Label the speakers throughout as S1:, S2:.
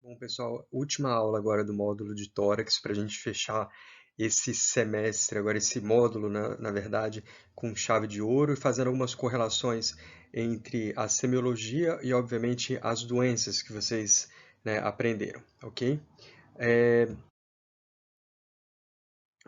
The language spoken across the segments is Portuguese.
S1: Bom, pessoal, última aula agora do módulo de tórax para a gente fechar esse semestre, agora esse módulo, na verdade, com chave de ouro e fazendo algumas correlações entre a semiologia e, obviamente, as doenças que vocês, né, aprenderam, ok?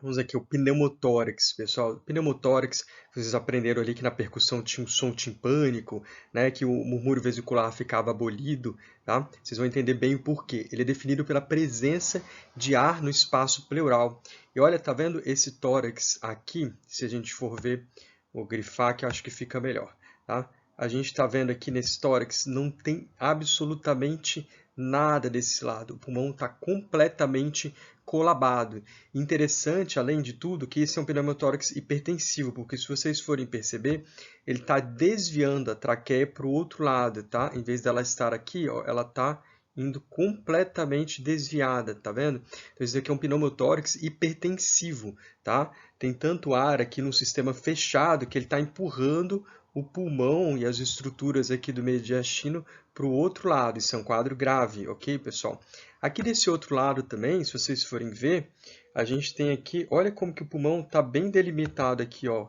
S1: Vamos aqui, o pneumotórax, pessoal. Pneumotórax, vocês aprenderam ali que na percussão tinha um som timpânico, né, que o murmúrio vesicular ficava abolido, tá? Vocês vão entender bem o porquê. Ele é definido pela presença de ar no espaço pleural. E olha, tá vendo esse tórax aqui? Se a gente for ver, vou grifar que eu acho que fica melhor, tá? A gente está vendo aqui nesse tórax, não tem absolutamente nada desse lado. O pulmão está completamente colabado. Interessante, além de tudo, que esse é um pneumotórax hipertensivo, porque se vocês forem perceber, ele está desviando a traqueia para o outro lado, tá? Em vez dela estar aqui, ó, ela está indo completamente desviada, tá vendo? Então, isso aqui é um pneumotórax hipertensivo, tá? Tem tanto ar aqui no sistema fechado que ele está empurrando o pulmão e as estruturas aqui do mediastino para o outro lado. Isso é um quadro grave, ok, pessoal? Aqui desse outro lado também, se vocês forem ver, a gente tem aqui, olha como que o pulmão está bem delimitado aqui, ó.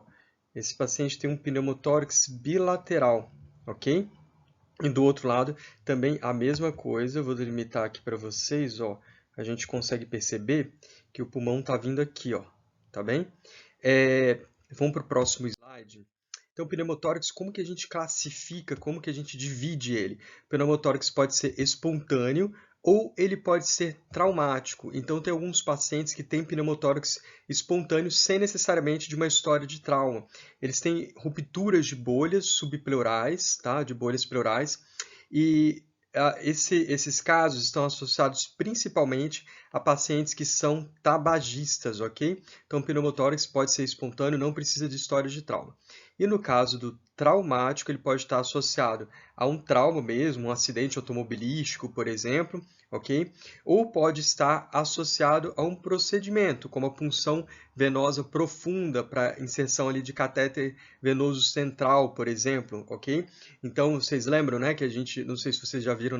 S1: Esse paciente tem um pneumotórax bilateral, ok? E do outro lado também a mesma coisa, eu vou delimitar aqui para vocês, ó. A gente consegue perceber que o pulmão está vindo aqui, ó, tá bem? Vamos para o próximo slide. Então, o pneumotórax, como que a gente classifica, como que a gente divide ele? O pneumotórax pode ser espontâneo ou ele pode ser traumático. Então, tem alguns pacientes que têm pneumotórax espontâneo sem necessariamente de uma história de trauma. Eles têm rupturas de bolhas subpleurais, tá? De bolhas pleurais, e esses casos estão associados principalmente a pacientes que são tabagistas, ok? Então, o pneumotórax pode ser espontâneo, não precisa de história de trauma. E no caso do traumático, ele pode estar associado a um trauma mesmo, um acidente automobilístico, por exemplo, ok? Ou pode estar associado a um procedimento, como a punção venosa profunda para inserção ali de catéter venoso central, por exemplo, ok? Então, vocês lembram, né, que a gente, não sei se vocês já viram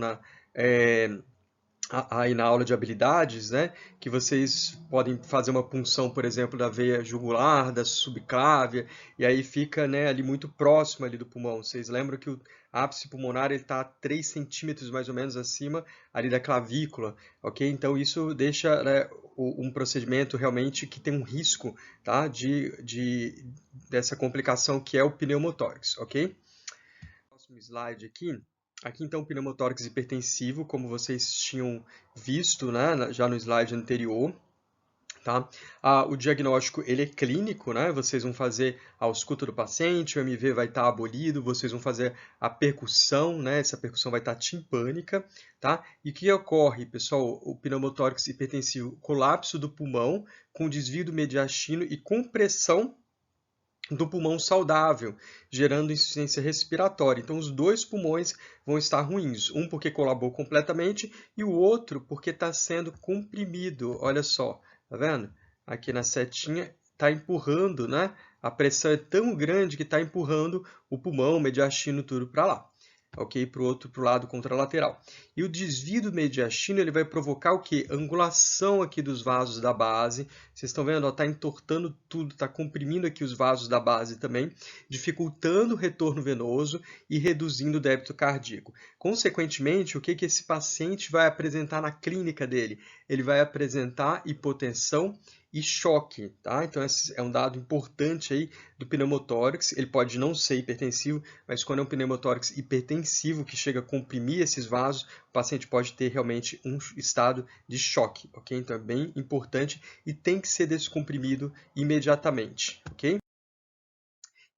S1: aí na aula de habilidades, né, que vocês podem fazer uma punção, por exemplo, da veia jugular, da subclávia, e aí fica, né, ali muito próximo ali do pulmão. Vocês lembram que o ápice pulmonar está a 3 centímetros mais ou menos acima ali da clavícula, ok? Então isso deixa, né, um procedimento realmente que tem um risco, tá, dessa complicação que é o pneumotórax, ok? Próximo slide aqui. Aqui então o pneumotórax hipertensivo, como vocês tinham visto, né, já no slide anterior, tá? O diagnóstico ele é clínico, né? Vocês vão fazer a ausculta do paciente, o MV vai estar abolido, vocês vão fazer a percussão, né? Essa percussão vai estar timpânica, tá? E o que ocorre, pessoal? O pneumotórax hipertensivo, colapso do pulmão com desvio do mediastino e compressão do pulmão saudável, gerando insuficiência respiratória. Então, os dois pulmões vão estar ruins, um porque colabou completamente e o outro porque está sendo comprimido. Olha só, tá vendo? Aqui na setinha está empurrando, né? A pressão é tão grande que está empurrando o pulmão, o mediastino, tudo para lá. Ok? Para o lado contralateral. E o desvio do mediastino ele vai provocar o quê? Angulação aqui dos vasos da base. Vocês estão vendo? Está entortando tudo, está comprimindo aqui os vasos da base também, dificultando o retorno venoso e reduzindo o débito cardíaco. Consequentemente, o que esse paciente vai apresentar na clínica dele? Ele vai apresentar hipotensão e choque, tá? Então, esse é um dado importante aí do pneumotórax. Ele pode não ser hipertensivo, mas quando é um pneumotórax hipertensivo que chega a comprimir esses vasos, o paciente pode ter realmente um estado de choque, ok? Então, é bem importante e tem que ser descomprimido imediatamente, ok?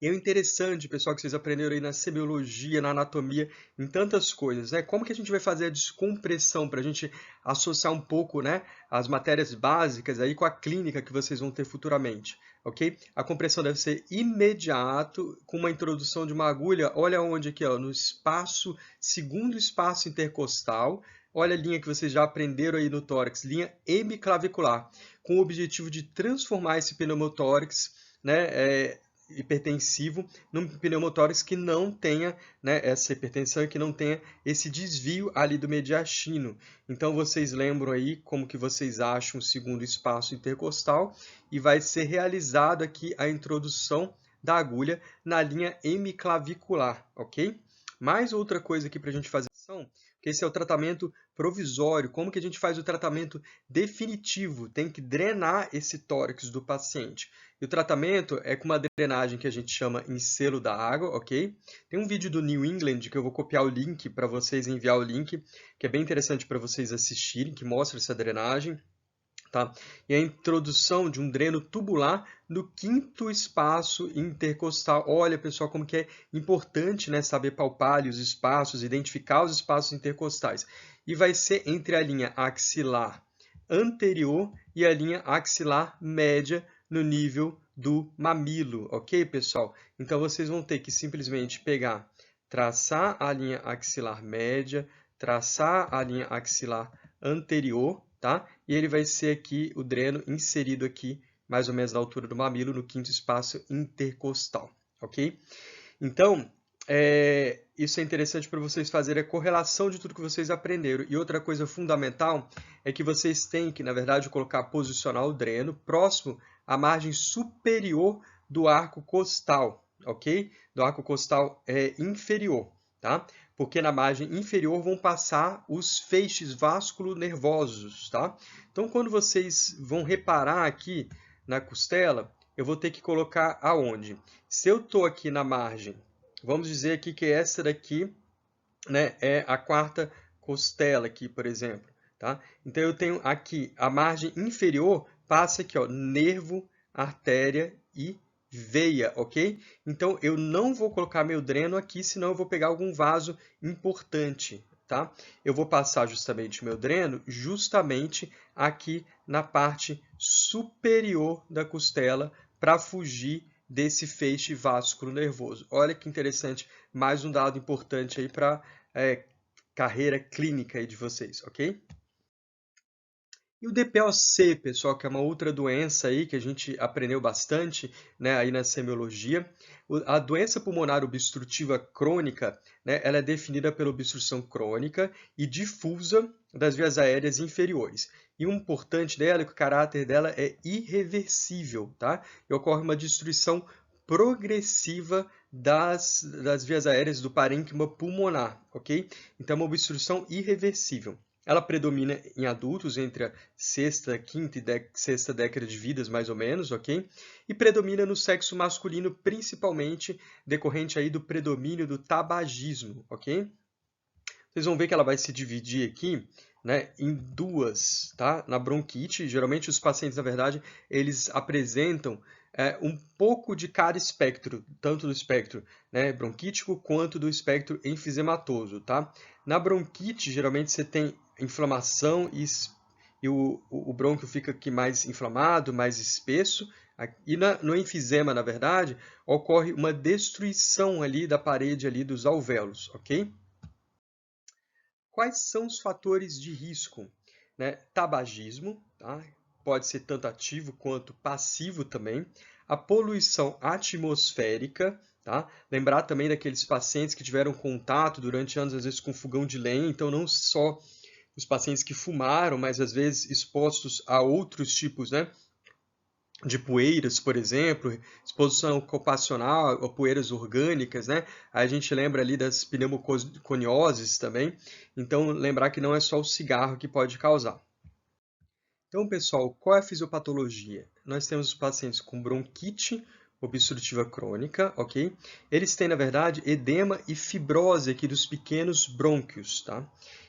S1: E é interessante, pessoal, que vocês aprenderam aí na semiologia, na anatomia, em tantas coisas, né? Como que a gente vai fazer a descompressão para a gente associar um pouco, né, as matérias básicas aí com a clínica que vocês vão ter futuramente, ok? A compressão deve ser imediato, com uma introdução de uma agulha, olha onde aqui, ó, no espaço, segundo espaço intercostal, olha a linha que vocês já aprenderam aí no tórax, linha hemiclavicular, com o objetivo de transformar esse pneumotórax, né, hipertensivo num pneumotórax que não tenha, né, essa hipertensão e que não tenha esse desvio ali do mediastino. Então, vocês lembram aí como que vocês acham o segundo espaço intercostal e vai ser realizado aqui a introdução da agulha na linha hemiclavicular, ok? Mais outra coisa aqui para a gente fazer que esse é o tratamento provisório. Como que a gente faz o tratamento definitivo? Tem que drenar esse tórax do paciente. E o tratamento é com uma drenagem que a gente chama em selo da água, ok? Tem um vídeo do New England que eu vou copiar o link para vocês, enviar o link, que é bem interessante para vocês assistirem, que mostra essa drenagem. Tá? E a introdução de um dreno tubular no quinto espaço intercostal. Olha, pessoal, como que é importante, né, saber palpar ali os espaços, identificar os espaços intercostais. E vai ser entre a linha axilar anterior e a linha axilar média no nível do mamilo, ok, pessoal? Então, vocês vão ter que simplesmente pegar, traçar a linha axilar média, traçar a linha axilar anterior, tá? E ele vai ser aqui o dreno inserido aqui, mais ou menos na altura do mamilo, no quinto espaço intercostal, ok? Então, isso é interessante para vocês fazerem a correlação de tudo que vocês aprenderam. E outra coisa fundamental é que vocês têm que, na verdade, posicionar o dreno próximo à margem superior do arco costal, ok? Do arco costal inferior, tá? Porque na margem inferior vão passar os feixes vasculonervosos, tá? Então, quando vocês vão reparar aqui na costela, eu vou ter que colocar aonde? Se eu estou aqui na margem, vamos dizer aqui que essa daqui, né, é a quarta costela aqui, por exemplo, tá? Então, eu tenho aqui a margem inferior, passa aqui, ó, nervo, artéria e veia, ok? Então, eu não vou colocar meu dreno aqui, senão eu vou pegar algum vaso importante, tá? Eu vou passar justamente o meu dreno justamente aqui na parte superior da costela para fugir desse feixe vasculo-nervoso. Olha que interessante, mais um dado importante aí para carreira clínica aí de vocês, ok? E o DPOC, pessoal, que é uma outra doença aí que a gente aprendeu bastante, né, aí na semiologia. A doença pulmonar obstrutiva crônica, né, ela é definida pela obstrução crônica e difusa das vias aéreas inferiores. E o importante dela é que o caráter dela é irreversível, tá? E ocorre uma destruição progressiva das vias aéreas do parênquima pulmonar, ok? Então, é uma obstrução irreversível. Ela predomina em adultos entre a sexta, quinta e sexta década de vidas, mais ou menos, ok? E predomina no sexo masculino, principalmente decorrente aí do predomínio do tabagismo, ok? Vocês vão ver que ela vai se dividir aqui, né, em duas, tá? Na bronquite, geralmente os pacientes, na verdade, eles apresentam um pouco de cada espectro, tanto do espectro, né, bronquítico quanto do espectro enfisematoso, tá? Na bronquite, geralmente você tem inflamação e o brônquio fica aqui mais inflamado, mais espesso. E no enfisema, na verdade, ocorre uma destruição ali da parede ali dos alvéolos, ok? Quais são os fatores de risco? Né? Tabagismo, tá? Pode ser tanto ativo quanto passivo também. A poluição atmosférica, tá? Lembrar também daqueles pacientes que tiveram contato durante anos, às vezes com fogão de lenha, então não só os pacientes que fumaram, mas às vezes expostos a outros tipos, né, de poeiras, por exemplo, exposição ocupacional a poeiras orgânicas, né? Aí a gente lembra ali das pneumoconioses também. Então, lembrar que não é só o cigarro que pode causar. Então, pessoal, qual é a fisiopatologia? Nós temos os pacientes com bronquite obstrutiva crônica, ok? Eles têm, na verdade, edema e fibrose aqui dos pequenos brônquios, tá?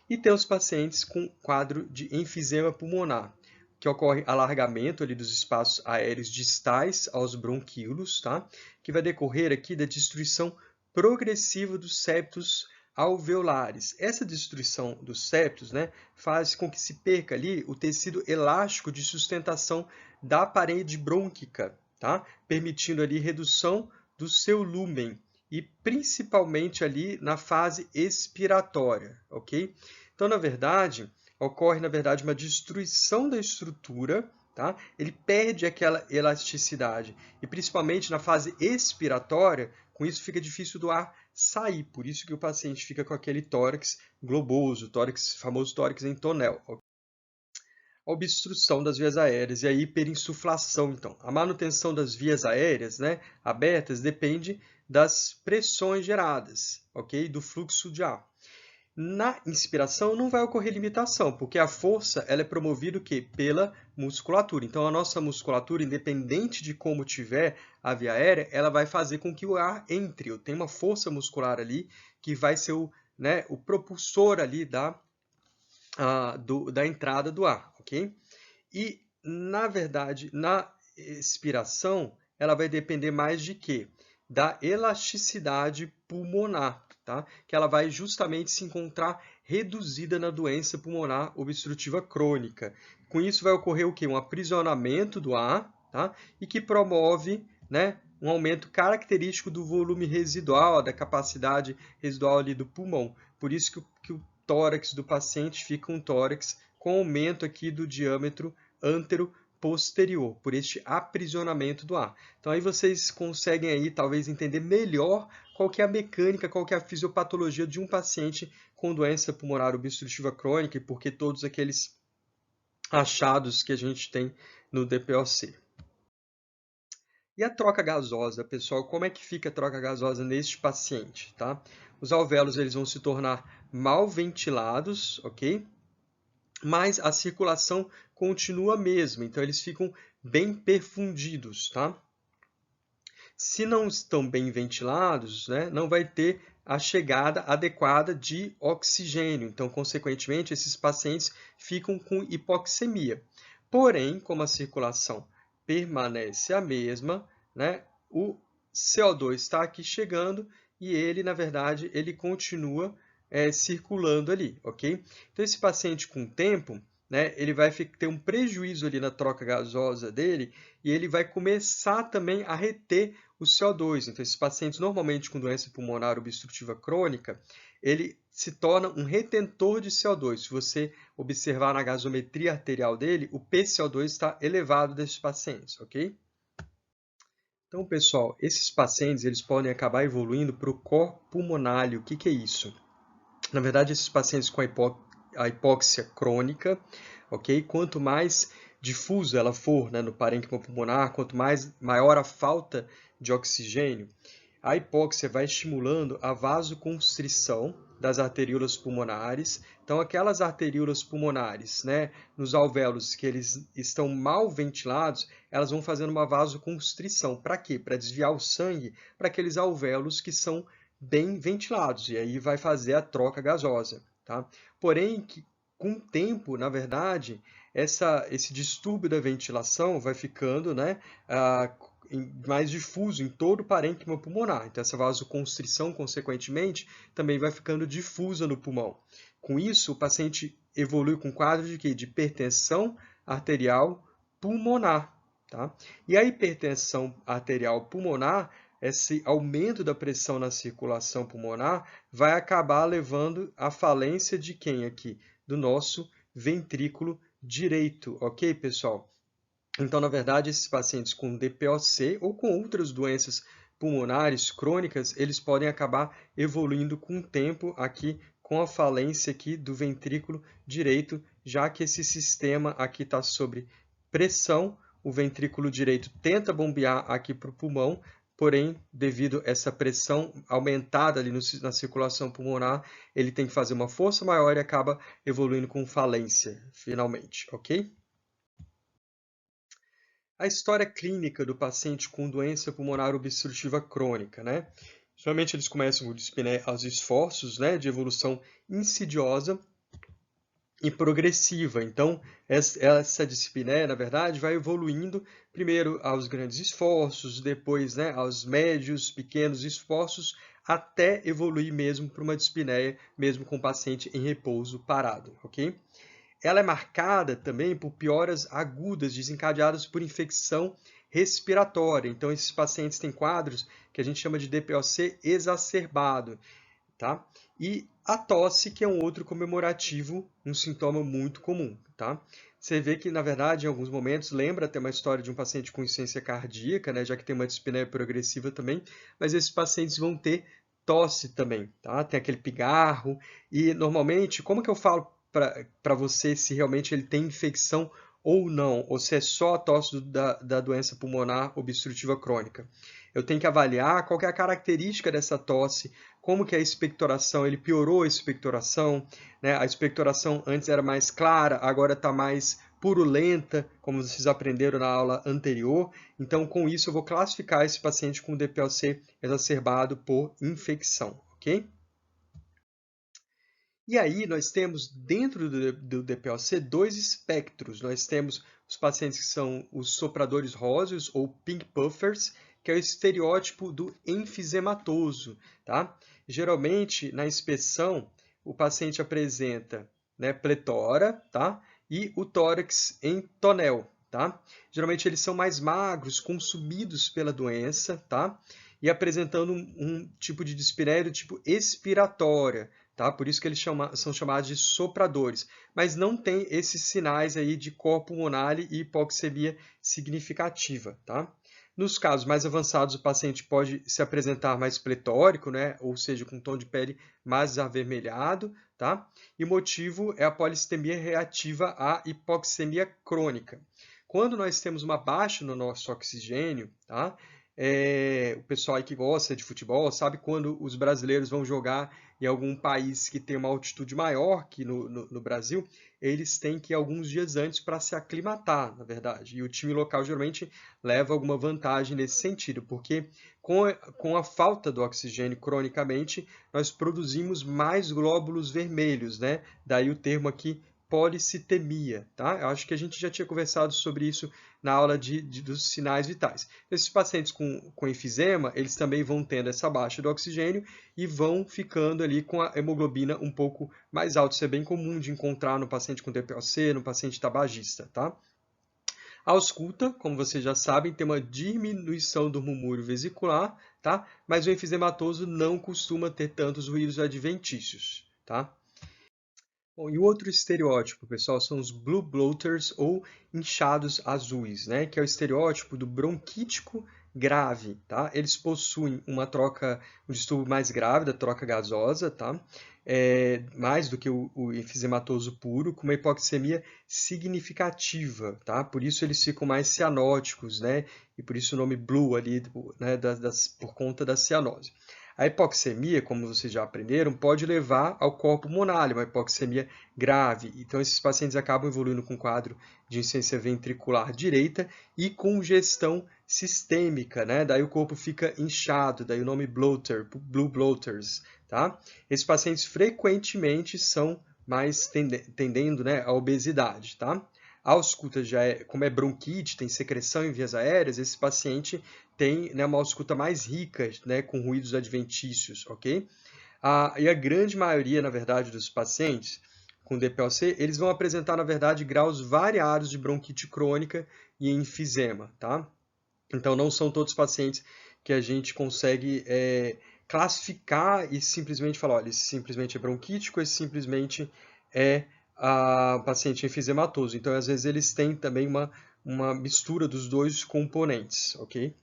S1: E tem os pacientes com quadro de enfisema pulmonar, que ocorre alargamento ali dos espaços aéreos distais aos bronquíolos, tá? Que vai decorrer aqui da destruição progressiva dos septos alveolares. Essa destruição dos septos, né, faz com que se perca ali o tecido elástico de sustentação da parede brônquica, tá? Permitindo ali redução do seu lúmen e principalmente ali na fase expiratória, ok? Então, na verdade, ocorre, uma destruição da estrutura, tá? Ele perde aquela elasticidade. E principalmente na fase expiratória, com isso fica difícil do ar sair. Por isso que o paciente fica com aquele tórax globoso, tórax, famoso tórax em tonel. A obstrução das vias aéreas e a hiperinsuflação, então. A manutenção das vias aéreas, né, abertas depende das pressões geradas, ok? Do fluxo de ar. Na inspiração não vai ocorrer limitação, porque a força ela é promovida o quê? Pela musculatura. Então, a nossa musculatura, independente de como tiver a via aérea, ela vai fazer com que o ar entre. Eu tenho uma força muscular ali que vai ser o propulsor ali da entrada do ar, ok? E, na verdade, na expiração, ela vai depender mais de quê? Da elasticidade pulmonar, tá? Que ela vai justamente se encontrar reduzida na doença pulmonar obstrutiva crônica. Com isso vai ocorrer o quê? Um aprisionamento do ar, tá? E que promove, né, um aumento característico do volume residual, da capacidade residual ali do pulmão. Por isso que o tórax do paciente fica um tórax com aumento aqui do diâmetro antero-posterior, por este aprisionamento do ar. Então aí vocês conseguem aí talvez entender melhor qual que é a mecânica, qual que é a fisiopatologia de um paciente com doença pulmonar obstrutiva crônica e por que todos aqueles achados que a gente tem no DPOC. E a troca gasosa, pessoal, como é que fica a troca gasosa neste paciente, tá? Os alvéolos eles vão se tornar mal ventilados, ok? Mas a circulação continua a mesma, então eles ficam bem perfundidos, tá? Se não estão bem ventilados, né, não vai ter a chegada adequada de oxigênio, então, consequentemente, esses pacientes ficam com hipoxemia. Porém, como a circulação permanece a mesma, né, o CO2 está aqui chegando e ele, na verdade, ele continua circulando ali, ok? Então, esse paciente com o tempo, né, ele vai ter um prejuízo ali na troca gasosa dele e ele vai começar também a reter o CO2. Então, esses pacientes normalmente com doença pulmonar obstrutiva crônica, ele se torna um retentor de CO2. Se você observar na gasometria arterial dele, o PCO2 está elevado desses pacientes, ok? Então, pessoal, esses pacientes eles podem acabar evoluindo para o cor pulmonar. O que é isso? Na verdade, esses pacientes com a hipóxia crônica, ok? Quanto mais difusa ela for, né, no parênquima pulmonar, quanto maior a falta de oxigênio, a hipóxia vai estimulando a vasoconstrição das arteríolas pulmonares. Então, aquelas arteríolas pulmonares, né, nos alvéolos que eles estão mal ventilados, elas vão fazendo uma vasoconstrição. Para quê? Para desviar o sangue para aqueles alvéolos que são bem ventilados, e aí vai fazer a troca gasosa, tá? Porém, com o tempo, na verdade, esse distúrbio da ventilação vai ficando, né, mais difuso em todo o parênquima pulmonar. Então, essa vasoconstrição, consequentemente, também vai ficando difusa no pulmão. Com isso, o paciente evolui com quadro de quê? De hipertensão arterial pulmonar, tá? E a hipertensão arterial pulmonar, esse aumento da pressão na circulação pulmonar vai acabar levando à falência de quem aqui? Do nosso ventrículo direito, ok, pessoal? Então, na verdade, esses pacientes com DPOC ou com outras doenças pulmonares crônicas, eles podem acabar evoluindo com o tempo aqui com a falência aqui do ventrículo direito, já que esse sistema aqui está sob pressão, o ventrículo direito tenta bombear aqui para o pulmão, porém, devido a essa pressão aumentada ali na circulação pulmonar, ele tem que fazer uma força maior e acaba evoluindo com falência, finalmente, ok? A história clínica do paciente com doença pulmonar obstrutiva crônica, né? Geralmente eles começam com dispneia aos esforços, né, de evolução insidiosa e progressiva. Então, essa dispneia, na verdade, vai evoluindo primeiro aos grandes esforços, depois, né, aos médios, pequenos esforços, até evoluir mesmo para uma dispneia, mesmo com o paciente em repouso parado, ok? Ela é marcada também por pioras agudas desencadeadas por infecção respiratória. Então, esses pacientes têm quadros que a gente chama de DPOC exacerbado. tá? E a tosse, que é um outro comemorativo, um sintoma muito comum, tá? Você vê que, na verdade, em alguns momentos, lembra até uma história de um paciente com insuficiência cardíaca, né? Já que tem uma dispneia progressiva também, mas esses pacientes vão ter tosse também, tá? Tem aquele pigarro, e normalmente, como que eu falo para você se realmente ele tem infecção ou não, ou se é só a tosse da doença pulmonar obstrutiva crônica? Eu tenho que avaliar qual que é a característica dessa tosse, como que é a expectoração, ele piorou a expectoração, né? A expectoração antes era mais clara, agora está mais purulenta, como vocês aprenderam na aula anterior. Então, com isso, eu vou classificar esse paciente com DPOC exacerbado por infecção, ok? E aí, nós temos dentro do DPOC dois espectros. Nós temos os pacientes que são os sopradores róseos ou pink puffers, que é o estereótipo do enfisematoso, tá? Geralmente, na inspeção, o paciente apresenta, né, pletora, tá? E o tórax em tonel, tá? Geralmente eles são mais magros, consumidos pela doença, tá? E apresentando um tipo de dispneia do tipo expiratória, tá? Por isso que eles são chamados de sopradores, mas não tem esses sinais aí de cor pulmonar e hipoxemia significativa, tá? Nos casos mais avançados, o paciente pode se apresentar mais pletórico, né? Ou seja, com tom de pele mais avermelhado, tá? E o motivo é a polissemia reativa à hipoxemia crônica. Quando nós temos uma baixa no nosso oxigênio, tá? O pessoal aí que gosta de futebol sabe quando os brasileiros vão jogar em algum país que tem uma altitude maior que no Brasil, eles têm que ir alguns dias antes para se aclimatar, na verdade. E o time local geralmente leva alguma vantagem nesse sentido, porque com a falta do oxigênio cronicamente, nós produzimos mais glóbulos vermelhos, né? Daí o termo aqui policitemia, tá? Eu acho que a gente já tinha conversado sobre isso na aula dos sinais vitais. Esses pacientes com enfisema, eles também vão tendo essa baixa do oxigênio e vão ficando ali com a hemoglobina um pouco mais alta. Isso é bem comum de encontrar no paciente com DPOC, no paciente tabagista, tá? A ausculta, como vocês já sabem, tem uma diminuição do murmúrio vesicular, tá? Mas o enfisematoso não costuma ter tantos ruídos adventícios, tá? Bom, e o outro estereótipo, pessoal, são os blue bloaters ou inchados azuis, né? Que é o estereótipo do bronquítico grave, tá? Eles possuem um distúrbio mais grave da troca gasosa, tá? Mais do que o enfisematoso puro, com uma hipoxemia significativa, tá? Por isso eles ficam mais cianóticos, né? E por isso o nome blue ali, né? Por conta da cianose. A hipoxemia, como vocês já aprenderam, pode levar ao corpo pulmonar, uma hipoxemia grave. Então, esses pacientes acabam evoluindo com quadro de insuficiência ventricular direita e congestão sistêmica, né? Daí o corpo fica inchado, daí o nome bloater, blue bloaters, tá? Esses pacientes frequentemente são mais tendendo, né, à obesidade, tá? A ausculta já como é bronquite, tem secreção em vias aéreas, esse paciente tem, né, uma ausculta mais rica, né, com ruídos adventícios, ok? E a grande maioria, na verdade, dos pacientes com DPOC, eles vão apresentar, na verdade, graus variados de bronquite crônica e enfisema, tá? Então, não são todos os pacientes que a gente consegue classificar e simplesmente falar, olha, esse simplesmente é bronquítico, esse simplesmente é paciente enfisematoso. Então, às vezes, eles têm também uma mistura dos dois componentes, ok?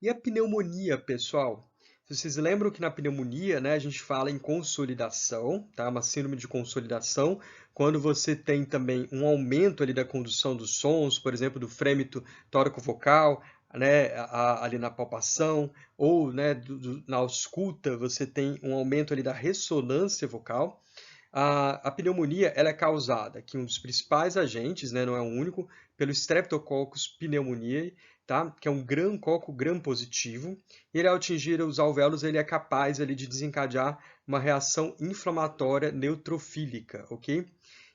S1: E a pneumonia, pessoal? Vocês lembram que na pneumonia, né, a gente fala em consolidação, tá? Uma síndrome de consolidação, quando você tem também um aumento ali da condução dos sons, por exemplo, do frêmito tóraco-vocal, né, ali na palpação, ou, né, na ausculta, você tem um aumento ali da ressonância vocal. A pneumonia ela é causada, que um dos principais agentes, né, não é o único, pelo Streptococcus pneumoniae, tá? Que é um gram-coco gram-positivo. E ele, ao atingir os alvéolos, ele é capaz ali, de desencadear uma reação inflamatória neutrofílica, ok?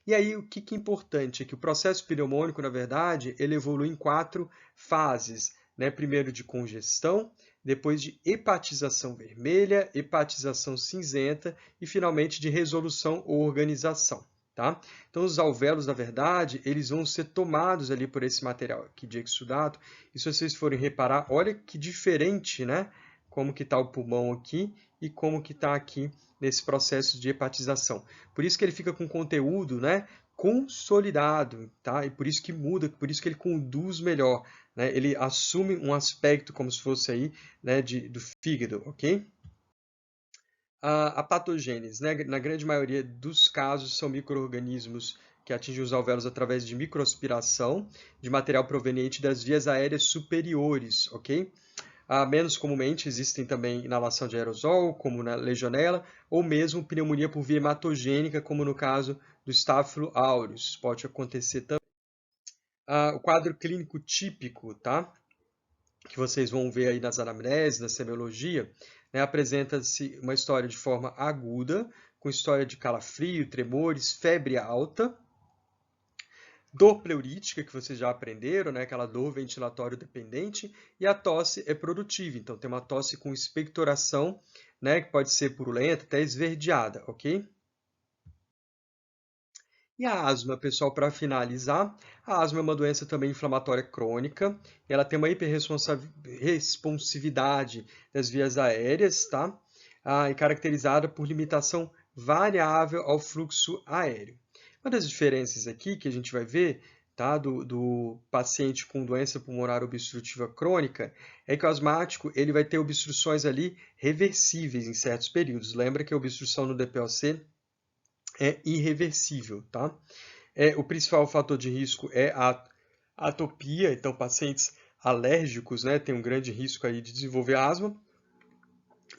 S1: E aí, o que é importante é que o processo pneumônico, na verdade, ele evolui em 4 fases, né? Primeiro de congestão, depois de hepatização vermelha, hepatização cinzenta e, finalmente, de resolução ou organização. Tá? Então, os alvéolos, na verdade, eles vão ser tomados ali por esse material aqui de exudato. E se vocês forem reparar, olha que diferente, né? como que está o pulmão aqui e como que está aqui nesse processo de hepatização. Por isso que ele fica com conteúdo, né, consolidado, tá? E por isso que muda, por isso que ele conduz melhor, né? Ele assume um aspecto como se fosse aí, né, do fígado, ok? A patogênese, né? Na grande maioria dos casos, são micro-organismos que atingem os alvéolos através de microaspiração de material proveniente das vias aéreas superiores, ok? Menos comumente existem também inalação de aerosol, como na legionela, ou mesmo pneumonia por via hematogênica, como no caso do Staphylo aureus. Pode acontecer também. O quadro clínico típico, tá? Que vocês vão ver aí nas anamneses, na semiologia, né, apresenta-se uma história de forma aguda, com história de calafrio, tremores, febre alta, dor pleurítica, que vocês já aprenderam, né, aquela dor ventilatório dependente, e a tosse é produtiva, então tem uma tosse com expectoração, né, que pode ser purulenta, até esverdeada, ok? E a asma, pessoal, para finalizar, a asma é uma doença também inflamatória crônica, e ela tem uma hiperresponsividade das vias aéreas, tá? E caracterizada por limitação variável ao fluxo aéreo. Uma das diferenças aqui que a gente vai ver, tá, do paciente com doença pulmonar obstrutiva crônica é que o asmático ele vai ter obstruções ali reversíveis em certos períodos. Lembra que a obstrução no DPOC é irreversível, tá? O principal fator de risco é a atopia, então pacientes alérgicos, né, têm um grande risco aí de desenvolver asma.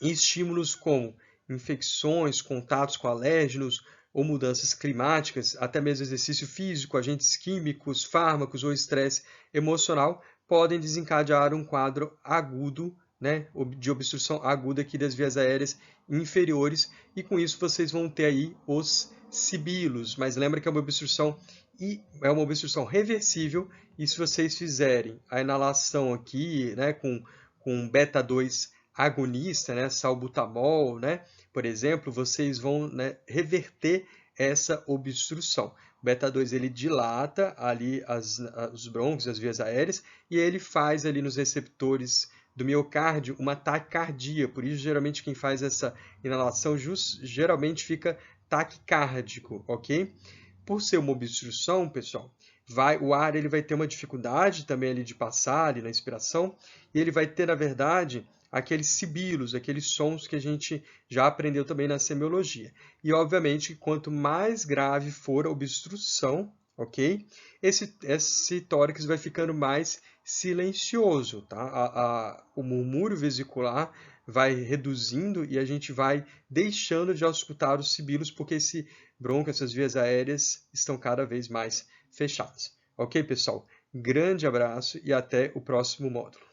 S1: E estímulos como infecções, contatos com alérgenos ou mudanças climáticas, até mesmo exercício físico, agentes químicos, fármacos ou estresse emocional podem desencadear um quadro agudo, né, de obstrução aguda aqui das vias aéreas inferiores, e com isso vocês vão ter aí os sibilos, mas lembra que é uma obstrução reversível, e se vocês fizerem a inalação aqui, né, com beta-2 agonista, né, salbutamol, né, por exemplo, vocês vão, né, reverter essa obstrução. O beta-2 ele dilata ali os brônquios, as vias aéreas, e ele faz ali nos receptores do miocárdio uma taquicardia. Por isso, geralmente, quem faz essa inalação geralmente fica taquicárdico, ok? Por ser uma obstrução, pessoal, o ar ele vai ter uma dificuldade também ali de passar ali na inspiração, e ele vai ter, na verdade, aqueles sibilos, aqueles sons que a gente já aprendeu também na semiologia. E, obviamente, quanto mais grave for a obstrução, ok? Esse tórax vai ficando mais silencioso, tá? O murmúrio vesicular vai reduzindo e a gente vai deixando de auscultar os sibilos, porque esse bronco, essas vias aéreas estão cada vez mais fechadas. Ok, pessoal? Grande abraço e até o próximo módulo.